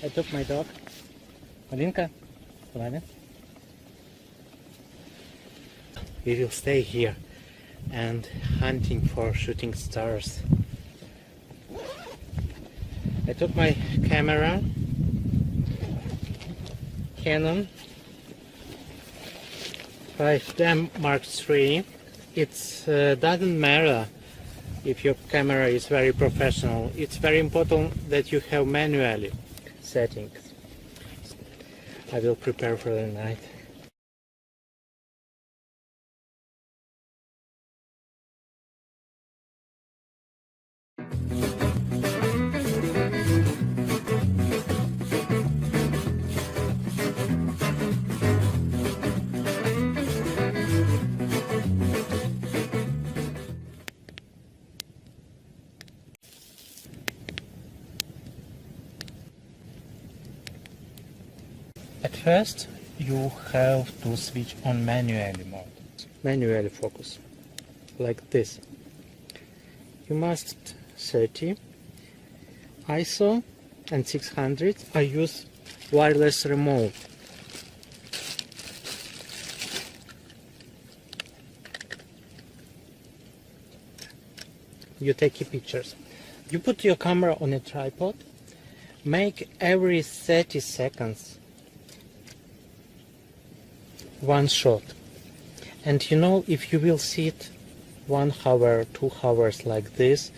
I took my dog. Malinka, we will stay here and hunting for shooting stars. I took my camera, Canon 5D Mark III. It doesn't matter if your camera is very professional. It's very important that you have manually settings. I will prepare for the night. At first, you have to switch on manually mode. Manually focus, like this. You must 30 ISO and 600. I use wireless remote. You take pictures. You put your camera on a tripod. Make every 30 seconds one shot, and you know, if you will sit 1 hour, 2 hours like this,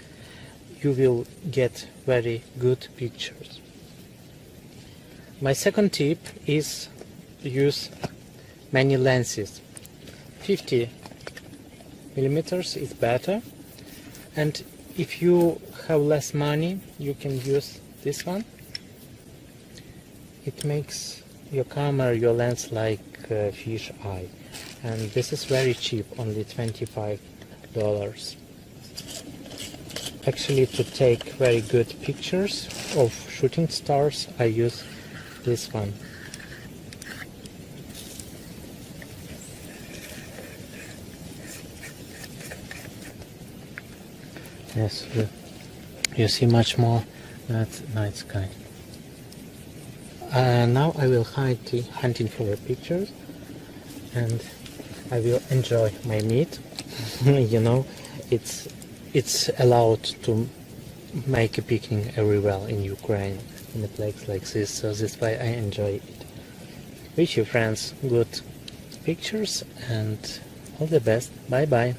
you will get very good pictures. My second tip is use many lenses. 50 millimeters is better, and if you have less money, you can use this one. It makes your camera, your lens like a fish eye, and this is very cheap, only $25. Actually, to take very good pictures of shooting stars, I use this one. Yes, you see much more. That's night sky. Now I will hunting for the pictures, and I will enjoy my meat. You know, it's allowed to make a picnic everywhere in Ukraine, in a place like this, so that's why I enjoy it. Wish you friends good pictures and all the best. Bye bye.